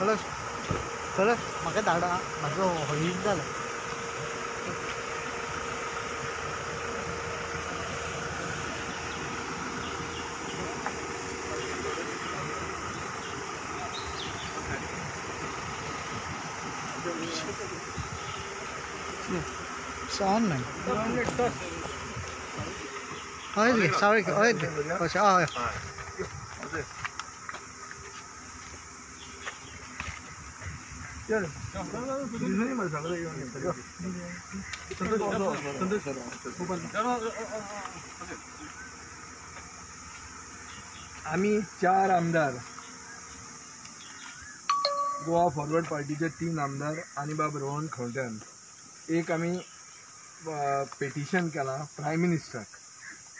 कळस कळस म्हाका धाडा म्हाजो हळीक जाला. सावन नाही हय गे सावळी हय कशें हय आम्ही 4 आमदार गोवा फॉरवर्ड पार्टीचे 3 आमदार आणि बाब रोहन खंवट्यान एक आम्ही पेटिशन केला प्रायम मिनिस्टराक.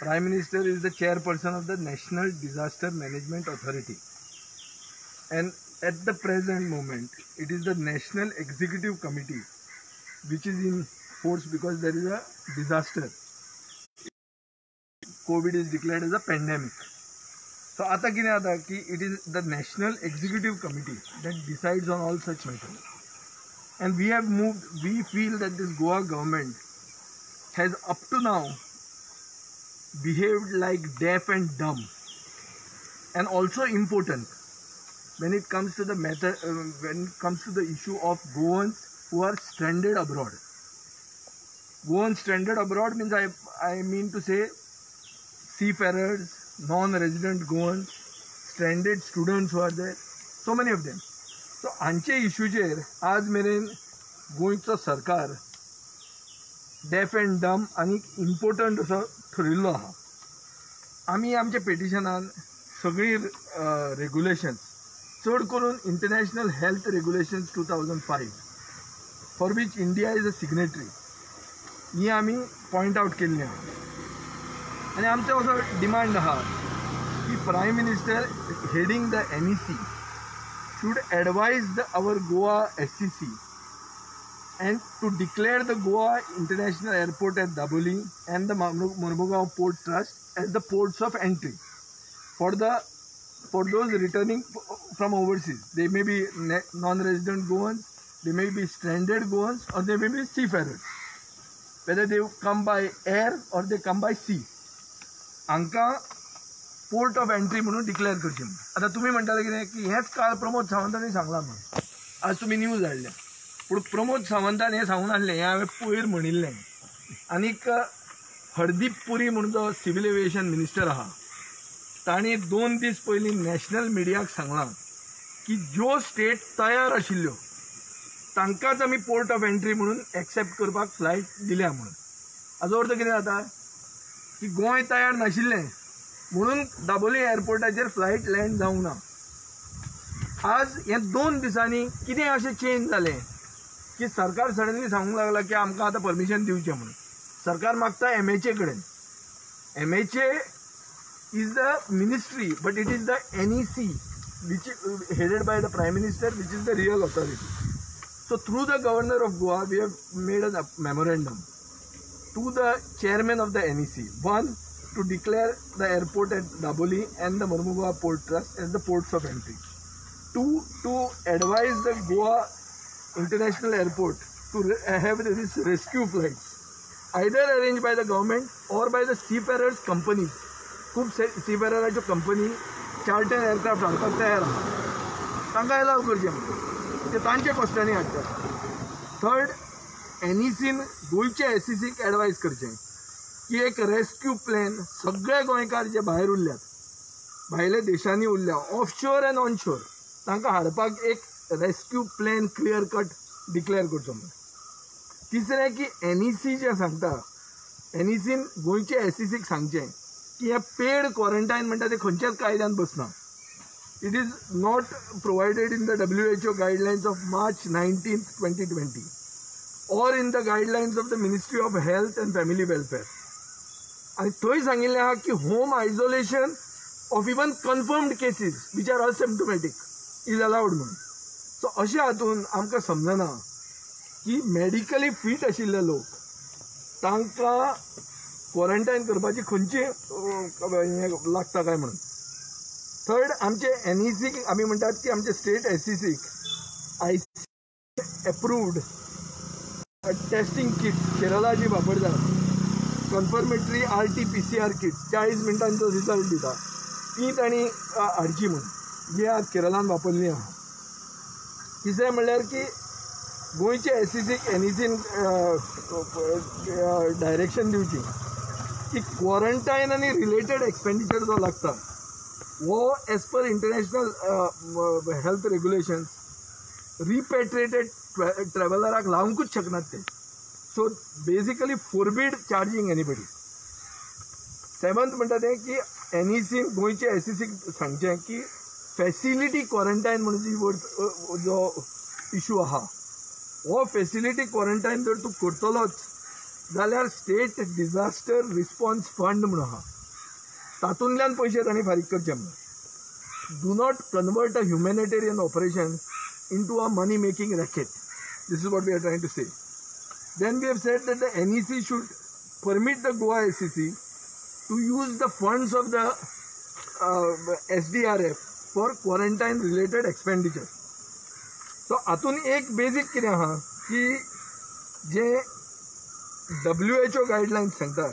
Prime minister is the chairperson of the national disaster management authority and at the present moment it is the national executive committee which is in force because there is a disaster. COVID is declared as a pandemic. So आता कितें जाता की it is the national executive committee that decides on all such matters, and we feel that this Goa government has up to now behaved like deaf and dumb, and also important when it comes to the matter when it comes to the issue of Goans who are stranded abroad. Goans stranded abroad means I mean to say seafarers, non-resident Goans, stranded students who are there, so many of them. So हांचे इश्यूचेर आज मेरेन गोंयचो सरकार deaf and डम आनी important असो ठरिल्लो आहा. आमी आमच्या पेटिशनान सगळी रेग्युलेशन्स चड करून international health regulations 2005 for which India is a signatory ही आमी पॉयंट आउट केल्ली आहा. आनी आमचो असो डिमांड आहा की prime minister heading the NEC should advise our Goa SCC and to declare the Goa International Airport at Daboli and the Mormugao Port Trust as the ports of entry for those returning from overseas. They may be non-resident Goans, they may be stranded Goans, or they may be seafarers. Whether they come by air or they come by sea. हांकां port of entry म्हणून declare करचें. आतां तुमी म्हणटाले कितें की हेंच काल प्रमोद सावंतांनी सांगलां म्हणून. आज तुमी न्यूज हाडल्या, पूण प्रमोद सावंतान हें सांगून नासलें, हें हांवें पयर म्हणिल्लें. आनीक हरदीप पुरी म्हणून जो सिव्हिल एविएशन मिनिस्टर आहा तांणी 2 दीस पयलीं नॅशनल मिडियाक सांगलां की ज्यो स्टेट तयार आशिल्ल्यो तांकांच आमी पोर्ट ऑफ एंट्री म्हणून एक्सेप्ट करपाक फ्लायट दिल्या म्हणून. हाजो अर्थ कितें जाता की गोंय तयार नाशिल्लें म्हणून दाबोली एअरपोर्टाचेर फ्लायट लँड जावंक ना. आज हे 2 दिसांनी कितें अशें चेंज जालें की सरकार सडनली सांगूंक लागला की आमकां आतां परमिशन दिवचें म्हणून. सरकार मागता MHA कडेन. MHA is the ministry, but it is the NEC which is headed by the Prime Minister, which is the real authority. So through the Governor of Goa, we have made a memorandum to the chairman of the NEC. 1, to declare the airport at Daboli and the Mormugao Port Trust as the ports of entry. 2, to advise the Goa International Airport to have these rescue flights, either arranged by the government or by the seafarers companies. खूब सीफेरराच्यो company charter aircraft हाडपाक तयार आहा, तांकां अलाव करचें म्हणून ते तांच्या कॉस्टांनी हाडटात. 3rd, NECन गोंयच्या SCCक एडवायज करचें की एक रेस्क्यू प्लॅन सगळे गोंयकार जे भायर उरल्यात, भायल्या देशांनी उरल्या ऑफशोर एंड ऑनशोर, तांकां हाडपाक एक rescue plan clear cut declare करचो म्हणून. 3रे की NEC जें सांगता, NECन गोंयच्या SCCक सांगचें की हे पेड क्वारंटायन म्हणटा ते खंयच्याच कायद्यान बसना. It is not provided in the WHO guidelines of March 19, 2020 or in the guidelines of the Ministry of Health and Family Welfare. आणि थंय सांगिल्लें आहा की home isolation of even confirmed cases which are asymptomatic is allowed म्हणून. So अशें हातून आमकां समजना की मेडिकली फीट आशिल्ले लोक तांकां क्वॉरंटायन करपाची खंयची लागता काय म्हणून. 3rd, आमचे NECक आमी म्हणटात की आमचे स्टेट SCCक ICMR approved testing kits Kerala जी वापरतात कन्फर्मेटरी RT-PCR किट्स 40 मिनटांचो रिजल्ट दिता ती तांणी हाडची म्हणून जी आज केरळान वापरली आहा. तिसरें म्हणल्यार की गोंयचे SECक एनईसीन डायरेक्शन दिवची की क्वॉरंटायन आनी रिलेटेड एक्सपेंडिचर जो लागता वो as per international health regulations repatriated ट्रॅव्हलराक लावंकूच शकनात ते. So basically forbid charging anybody. 7th म्हणटा तें की एनईसी गोंयचे SECक सांगचें की फॅसिलिटी क्वॉरंटायन म्हणून जी वर्ड जो इशू आहा हो फॅसिलिटी क्वॉरंटायन जर तूं करतलोच जाल्यार स्टेट डिजास्टर रिस्पॉन्स फंड म्हणून आहा तातूंतल्यान पयशे तांणी फारीक करचे म्हणून. Do not convert a humanitarian operation into a money making racket. This is what we are trying to say. Then we have said that the NEC should permit the Goa SEC to use the funds of the SDRF for quarantine related expenditure. So हातून एक basic कितें आहा की जे WHO guidelines सांगता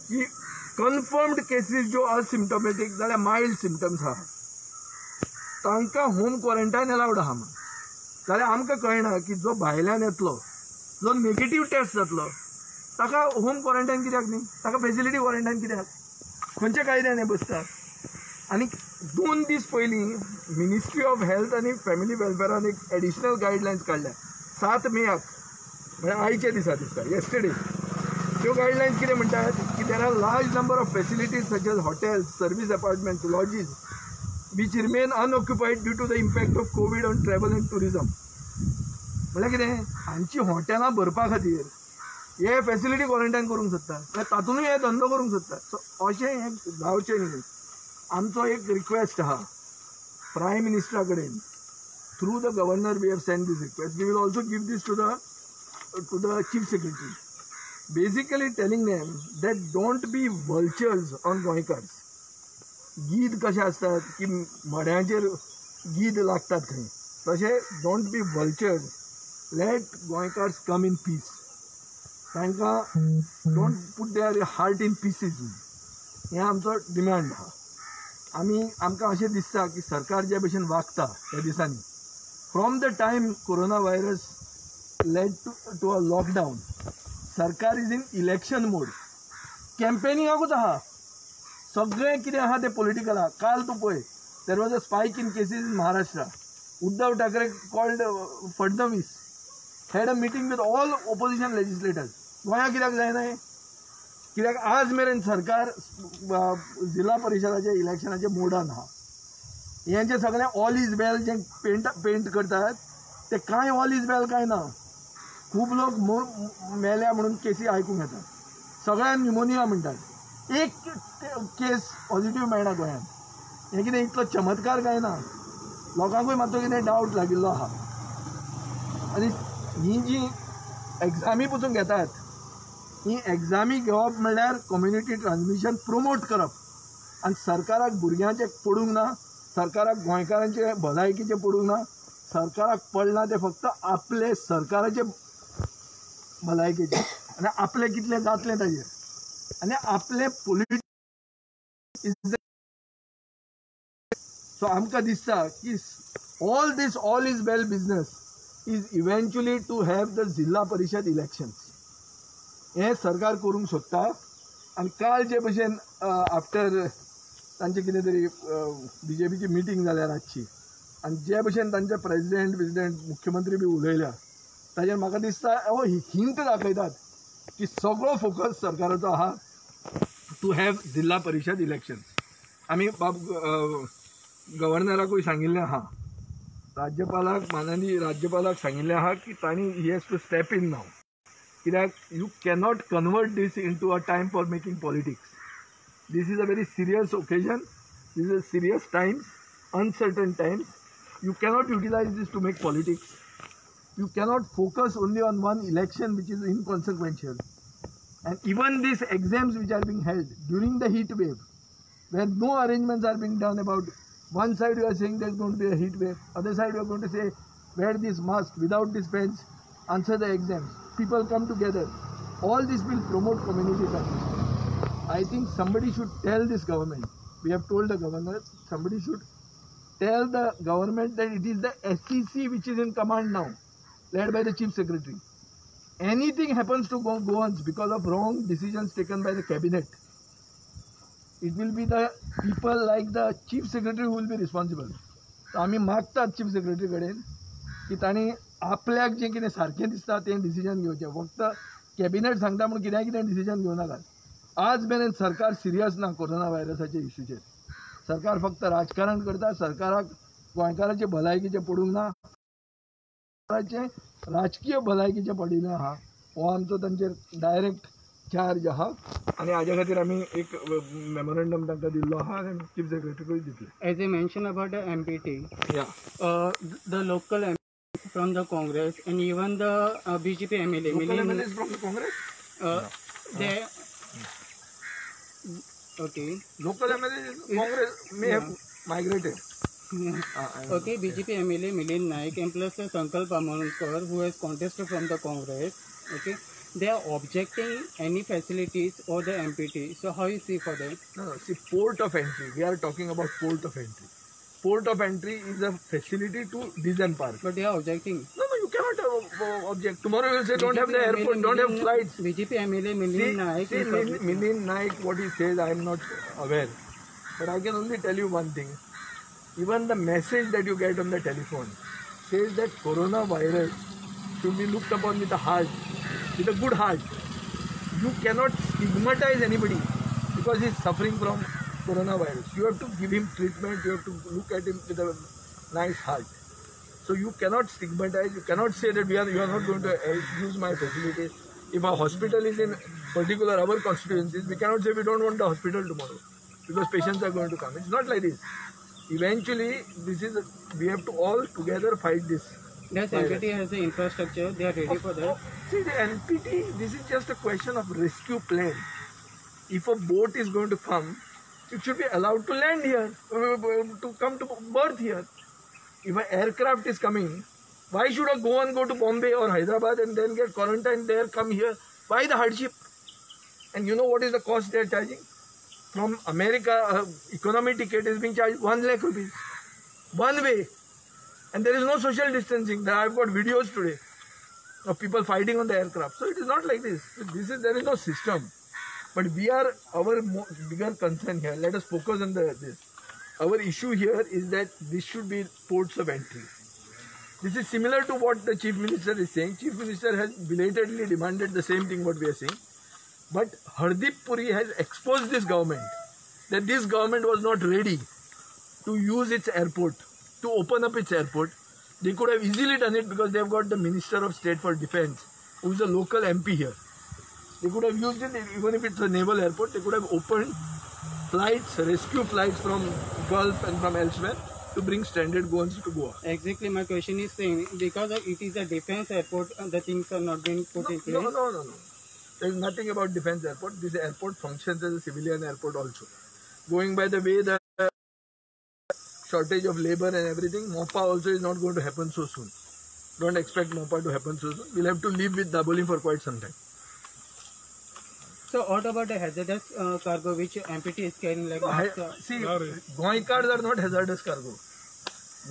की confirmed cases ज्यो असिम्टोमॅटीक जाल्यार mild symptoms आहा तांकां होम क्वॉरंटायन अलावड आहा म्हणून. जाल्यार आमकां कळना की जो भायल्यान येतलो जो नेगेटीव टेस्ट जातलो ताका होम क्वॉरंटायन कित्याक न्ही ताका फॅसिलिटी क्वॉरंटायन कित्याक खंयच्या कायद्यान हें बसता. आनी 2 दीस पयलीं मिनिस्ट्री ऑफ हेल्थ आनी फॅमिली वेलफेरान एक एडिशनल गायडलायन्स काडल्या 7 मेक म्हणजे आयच्या दिसा दिसता येस्टरडे. त्यो गायडलायन्स कितें म्हणटात की there are large number of facilities such as hotels service apartments lodges which remain unoccupied due to the impact of COVID on travel and tourism. म्हळ्यार कितें हांची हॉटेलां भरपा खातीर हे फॅसिलिटी क्वॉरंटायन करूंक सोदता तातूंतय हे धंदो करूंक सोदता. सो अशें हें जावचें न्ही. आमचो एक रिक्वेस्ट आहा प्रायम मिनिस्टरा कडेन through the governor we have send this request. We will also give this to the chief secretary basically telling them that don't be vultures on गोंयकार्स. गीद कशें आसतात की मड्यांचेर गीद लागतात खंय तशें डोंट बी वल्चर्स. लेट गोंयकार्स कम इन पीस. तांकां don't put their heart in pieces. हें आमचो डिमांड आहा. आमकां अशें दिसता की सरकार जे भशेन वागता ह्या दिसांनी from the time corona virus led to a lockdown सरकार इज इन इलेक्शन मोड. कॅम्पेनिंगाकूच आहा. सगळें कितें आहा तें पॉलिटिकल आहा. काल तूं पळय there was a spike in cases in Maharashtra. Uddhav Thackeray called Fadnavis had a meeting with all opposition legislators. गोंया कित्याक जायना हें? कित्याक आज मेरेन सरकार जिल्हा परिशदाच्या इलेक्शनाच्या मोडान आहा. हेंचें सगळें ऑल इज वेल जें पेंट करतात तें कांय ऑल इज वेल कांय ना. खूब लोक मेल्या म्हणून केसी आयकूंक येतात. सगळ्यांक न्युमोनिया म्हणटात. एक केस पॉझिटिव्ह मेळना गोंयांत. हें कितें इतलो चमत्कार काय ना. लोकांकूय मातसो कितें डावट लागिल्लो आहा. आनी ही जी एग्जामी पसून घेतात ही एग्जामी घेवप म्हणल्यार कम्युनिटी ट्रान्समिशन प्रोमोट करप. आनी सरकाराक भुरग्यांचें पडूंक ना. सरकाराक गोंयकारांचे भलायकेचें पडूंक ना. सरकाराक पडलां तें फक्त आपले सरकाराचे भलायकेचें आनी आपलें कितलें जातलें ताजेर आनी आपले पॉलिटिक्स. सो आमकां दिसता की all is well business is eventually to have the zilla parishad elections. हें सरकार करूंक सोदता. आनी काल जे भशेन आफ्टर तांचे कितें तरी BJPची मिटींग जाल्या रातची आनी जे भशेन तांचे प्रेसिडेंट मुख्यमंत्री बी उलयल्या ताजेर म्हाका दिसता हो हिंट दाखयतात की सगळो फोकस सरकाराचो आहा टू हॅव जिल्हा परिशद इलेक्शन्स. आमी गव्हर्नराकूय सांगिल्लें आहा माननीय राज्यपालाक सांगिल्लें आहा की तांणी he has to step in now. कित्याक you cannot convert this into a time for making politics. This is a very serious occasion. This is serious times, uncertain times. You cannot utilize this to make politics. You cannot focus only on one election which is inconsequential. And even these exams which are being held during the heat wave, where no arrangements are being done about one side you are saying there's going to be a heat wave, other side you are going to say wear this mask, without this pens, answer the exams. People come together. All this will promote community transmission. I think somebody should tell this government. We have told the governor, somebody should tell the government that it is the SEC which is in command now, led by the chief secretary. Anything happens to Goans because of wrong decisions taken by the cabinet, it will be the people like the chief secretary who will be responsible. So आम्ही मागतात chief secretary कडेन की तांणी आपल्याक जे कितें सारकें दिसता तें डिसिजन घेवचें. फक्त कॅबिनेट सांगता म्हणून कितें कितें डिसिजन घेवं नाकात. आज मेरेन सरकार सिरियस ना कोरोना व्हायरसाच्या इश्यूचेर. सरकार फक्त राजकारण करता. सरकाराक गोंयकाराचे भलायकीचे पडूंक ना, राजकीय भलायकीचे पडिल्लें आहा. हो आमचो तांचेर डायरेक्ट चार्ज आहा आनी हाज्या खातीर आमी एक मेमोरेंडम तांकां दिल्लो आहा आनी चीफ सेक्रेटरीकूय दितले. As you mentioned about the MPT, Yeah. the local MP from the Congress and even the BJP MLA, Local MLAs from the Congress? they okay. Local MLAs Congress may have migrated. Okay, BJP MLA Milind Naik and plus Sankalp Amonkar, who has contested from the Congress, okay, they are objecting any facilities or the MPT. So how you see for that? No, see, port of entry. We are talking about port of entry. Port of entry is a facility to disembark. But they are objecting. No, you cannot object. Tomorrow you will say don't have the airport, don't have flights. BJP MLA Milind Naik. See, Milind Naik, what he says, I am not aware. But I can only tell you one thing. Even the message that you get on the telephone says that coronavirus should be looked upon with a heart, with a good heart. You cannot stigmatize anybody because he is suffering from coronavirus. You have to give him treatment, you have to look at him with a nice heart. So you cannot stigmatize, you cannot say that you are not going to use my facilities. If a hospital is in particular our constituencies, we cannot say we don't want the hospital tomorrow because patients are going to come. It's not like this. Eventually, we have to all together fight this. Yes, NPT has the infrastructure, they are ready for that. See, the NPT, this is just a question of rescue plane. If a boat is going to come, it should be allowed to land here, to come to berth here. If an aircraft is coming, why should a Goan go to Bombay or Hyderabad and then get quarantined there, come here? Why the hardship? And you know what is the cost they are charging? From America, economy ticket is being charged 1 lakh rupees. One way. And there is no social distancing. I've got videos today of people fighting on the aircraft. So it is not like this. There is no system. But our bigger concern here, let us focus on this. Our issue here is that this should be ports of entry. This is similar to what the Chief Minister is saying. Chief Minister has belatedly demanded the same thing what we are saying. But Hardeep Puri has exposed this government, that this government was not ready to use its airport, to open up its airport. They could have easily done it because they have got the Minister of State for Defence, who is a local MP here. They could have used it, even if it's a naval airport, they could have opened flights, rescue flights from Gulf and from elsewhere to bring stranded Goans to Goa. Exactly, my question is saying, because it is a defence airport, the things are not being put in place. No. There is nothing about defence airport. This airport functions as a civilian airport also. Going by the way the shortage of labour and everything, MOPA also is not going to happen so soon. Don't expect MOPA to happen so soon. We'll have to live with Dabolim for quite some time. So what about the hazardous cargo which MPT is carrying like See, Goikards are not hazardous cargo.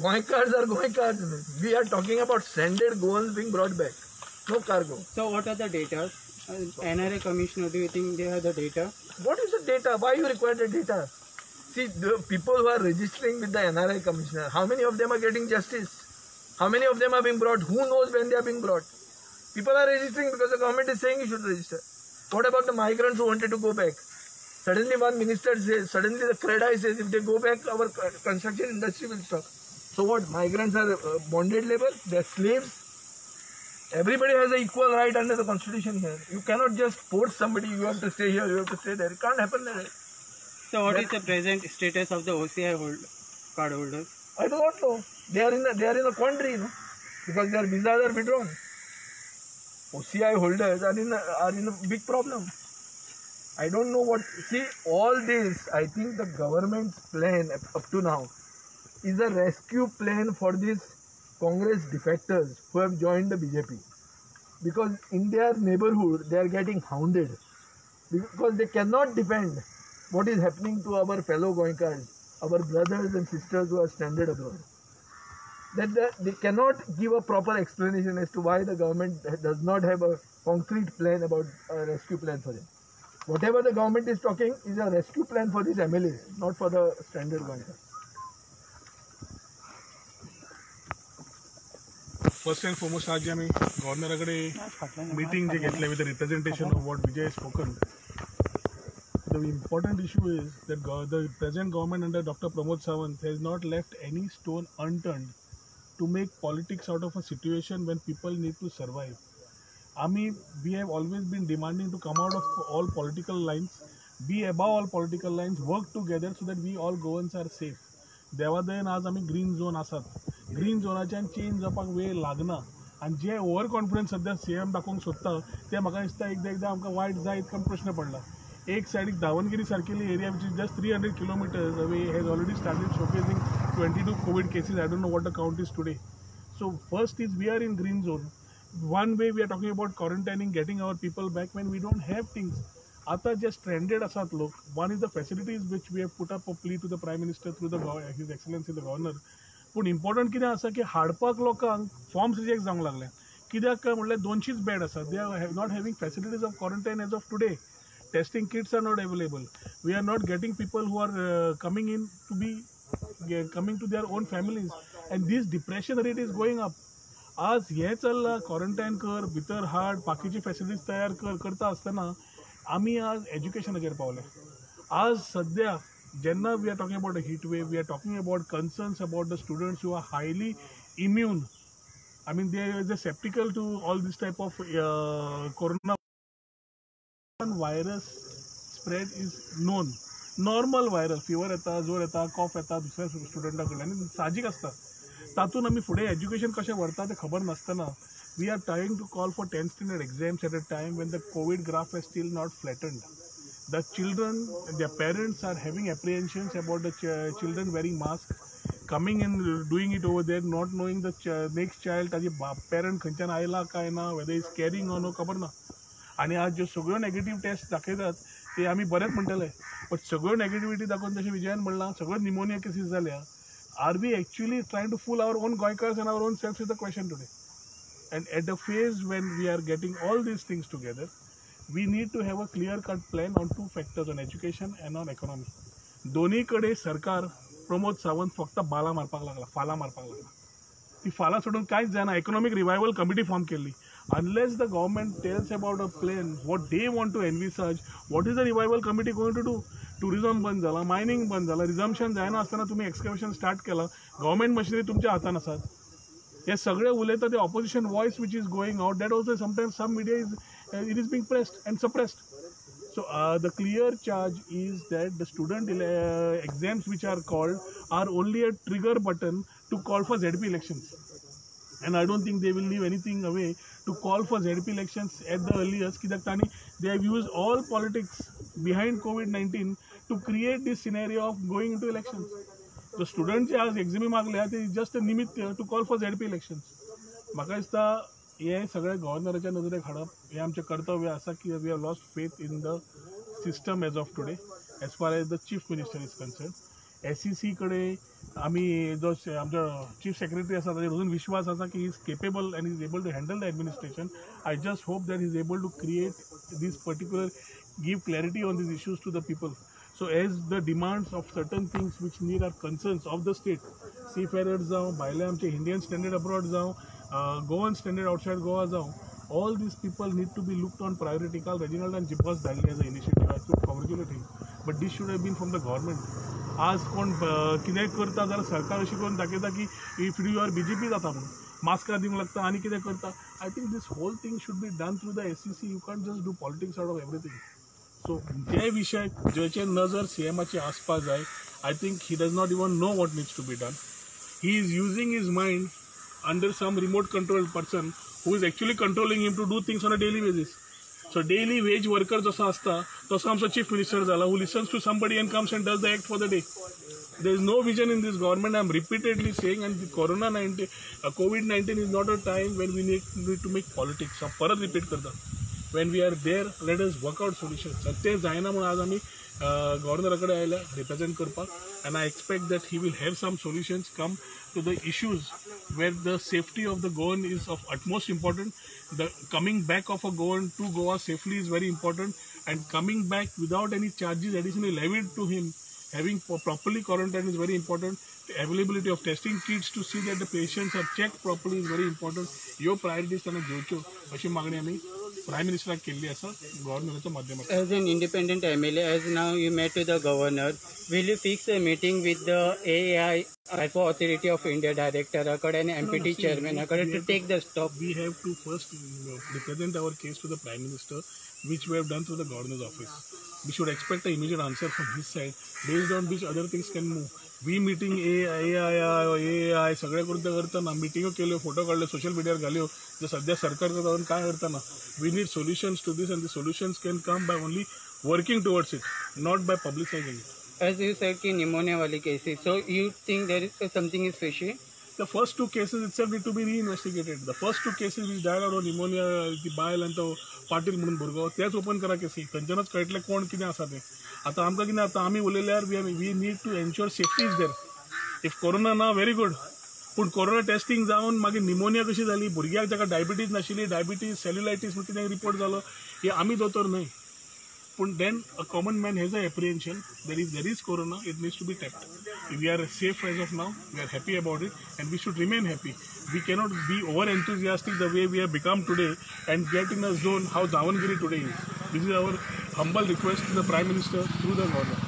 Goikards are Goikards. We are talking about stranded Goans being brought back. No cargo. So what are the data? NRA Commissioner, do you think they have the data? What is the data? Why you require the data? See, the people who are registering with the NRI Commissioner, how many of them are getting justice? How many of them are being brought? Who knows when they are being brought? People are registering because the government is saying you should register. What about the migrants who wanted to go back? Suddenly one minister says, suddenly the CREDI says, if they go back, our construction industry will stop. So what? Migrants are bonded labor? They are slaves? Everybody has an equal right under the constitution here. You cannot just force somebody, you have to stay here, you have to stay there. It can't happen like that. So what is the present status of the OCI card holders? I do not know. They are in a quandary, you know, because their visas are withdrawn. OCI holders are in a big problem. I don't know what. See, all this, I think the government's plan up to now is a rescue plan for this Congress defectors who have joined the BJP. Because in their neighborhood, they are getting hounded. Because they cannot defend what is happening to our fellow Goenkars, our brothers and sisters who are stranded abroad. They cannot give a proper explanation as to why the government does not have a concrete plan about a rescue plan for them. Whatever the government is talking is a rescue plan for these MLAs, not for the stranded Goenkars. First and foremost, आज आम्ही गव्हर्नराकडे meeting जे घेतले with the representation of what Vijay has spoken. The important issue is that the present government under Dr. Pramod Sawant has not left any stone unturned to make politics out of a situation when people need to survive. We have always been demanding to come out of all political lines, be above all political lines, work together so that we all Goans are safe. देवादयेन आज आम्ही green zone आसात. Green झोनाच्यान change जावपाक वेळ लागना आनी जे over confidence सध्या CM दाखोवंक सोदता ते म्हाका दिसता एकदां आमकां वायट जाय इतको प्रश्न पडला. एक सायडीक दावणगिरी सारकेली area which is just 300 kilometers away has already started showcasing 22 COVID cases. I don't know what the count is today. So first is we are in green zone. One way we are talking about quarantining, getting our people back when we don't have things. आता जे stranded asat लोक, one is the facilities which we have put up a plea to the Prime Minister through the His Excellency the Governor. पूण important कितें आसा की हाडपाक लोकांक forms reject जावंक लागले. कित्याक काय म्हणल्यार 200च बेड आसा. They are not having facilities of quarantine as of today. Testing kits are not available. We are not getting people who are coming in to be coming to their own families, and this depression rate is going up. आज हे चल्ला quarantine कर, भितर हाड, बाकीची facilities तयार करता आसतना आमी आज एज्युकेशनाचेर पावले. आज सध्या जेन्ना we are talking about a heat wave, we are talking about concerns about the students who are highly immune. I mean, they are skeptical to all this type of corona virus spread is known. Normal viral fever येता, जोर येता, कॉफ येता दुसऱ्या स्टुडंटा कडल्यान आनी साहजीक आसता. तातूंत आमी फुडें एज्युकेशन कशें व्हरता तें खबर नासतना we are trying to call for 10th standard exams at a time when the COVID graph is still not flattened. The children, their parents are having apprehensions about the children wearing masks, coming and doing it over there, not knowing the next child, ताजे parent खंयच्यान आयला काय ना, whether is carrying or no खबर ना. आणि आज ज्यो सगळ्यो नेगेटिव्ह टेस्ट दाखयतात ते आमी बरेंच म्हणटले, बट सगळ्यो नेगेटिविटी दाखोवन जशें विजयान म्हणलां सगळ्यो निमोनिया केसीस जाल्या. Are we actually trying to fool our own गोंयकार्स and our own self is the question today. And at the phase when we are getting all these things together, we need to have a clear-cut plan on two factors, on education and on economy. दोन्ही कडे सरकार प्रमोद सावंत फक्त बाला मारपाक लागला, फाला मारपाक लागला. ती फाला सोडून कांयच जायना. इकॉनॉमिक रिवायवल कमिटी फॉर्म केल्ली. Unless the government tells about a plan, what they want to envisage, what is the revival committee going to do? Tourism बंद झाला, मायनिंग बंद झाला, रिझम्पशन जायना आसतना तुम्ही एक्सकॅव्हेशन स्टार्ट केला, गव्हर्मेंट मशिनरी तुमच्या हातान आसात. हे सगळे उलयता ते opposition voice which is going out, that also sometimes some media is being pressed and suppressed. So the clear charge is that the student exams which are called are only a trigger button to call for ZP elections. And I don't think they will leave anything away to call for ZP elections at the earliest. Kidak they have used all politics behind COVID-19 to create this scenario of going into elections. The students जे आज एक्झामी मागल्या ते just निमित्त to call for ZP elections. म्हाका दिसता हे सगळे गव्हर्नराच्या नजरेक हाडप हे आमचें कर्तव्य आसा की we have lost faith in the system as of today as far as the chief minister is concern. SEC कडे आमी जो आमचो चीफ सेक्रेटरी आसा ताचेर अजून विश्वास आसा की he is capable and is able to handle the administration. I just hope that is able to create these particular give clarity on these issues to the people. So as the demands of certain things which need are concerns of the state, seafarers जावं, भायले आमचे Indian stranded abroad जावं, Goan stranded outside Goa जावं, all these people need to be looked on priority. काल Reginald and Jibas धाडले as an initiative. I to congratulate him. But this should have been from the government. आज कोण कितें करता जाल्यार सरकार अशी करून दाखयता की if you are BJP जाता म्हणून मास्कां दिवंक लागता आनी कितें करता. I think this whole thing should be done through the SEC. You can't just do politics out of everything. So जे विषय जेचे नजर सीएमाची आसपाक जाय, I think he does not even know what needs to be done. He is using his mind under some remote control person who is actually controlling him to do things on a daily basis. So daily wage worker जसो आसता तसो आमचो chief minister जाला who listens to somebody and comes and does the act for the day. There is no vision in this government. I am repeatedly saying, and the COVID-19 is not a time when we need to make politics. अब परत repeat करता. When we are there, let us work out solutions. ते जायना म्हणून आज आम्ही गव्हर्नराकडे आयला represent करपाक, and I expect that he will have some solutions come to the issues where the safety of the Goan is of utmost important. The coming back of a Goan to Goa safely is very important, and coming back without any charges additionally levied to him. Having properly quarantined is very important. The availability of testing kits to see that the patients are checked properly is very important. Your priorities त्यांना घेवच्यो अशी मागणी आम्ही prime मिनिस्टराक केल्ली आसा गव्हर्नराच्या माध्यमांतल्यान. As an independent MLA, as now you met with the governor, will you fix a meeting with the AAI, Alpha Authority of India director, and MPT chairman, to take the stop? We have to first represent our case to the Prime Minister, which we have done through the governor's office. We should expect an immediate answer from his side, based on which other things can move. We meeting AAI सगळ्या करताना मिटिंगो केल्यो, photo काढले, social मिडियावर घाल्यो, जे सध्या सरकार जाऊन काय करताना. We need solutions to this, and the solutions can come by only working towards it, not by publicizing it. As you said, ki pneumonia wali cases. So you think there is something is fishy? The first two cases itself need to be reinvestigated. The first two cases which died out of pneumonia, ती बायल आनी तो पाटील म्हणून भुरगो, तेच open करा केसी. थंयच्यानच कळटलें कोण कितें आसा तें. आतां आमकां कितें आतां आमी उलयल्यार we need to ensure safety is there. If corona ना व्हेरी गुड, पूण कोरोना टेस्टिंग जावन मागीर निमोनिया कशी जाली, भुरग्याक जाका डायबिटीज नाशिल्ली, डायबिटीज सेल्युलायटीस कितें रिपोर्ट जालो, हे आमी दोतोर न्हय. But then a common man has an apprehension that if there is corona, it needs to be tapped. We are safe as of now. We are happy about it, and we should remain happy. We cannot be over enthusiastic the way we have become today and get in a zone how Davangere today is. This is our humble request to the Prime Minister through the governor.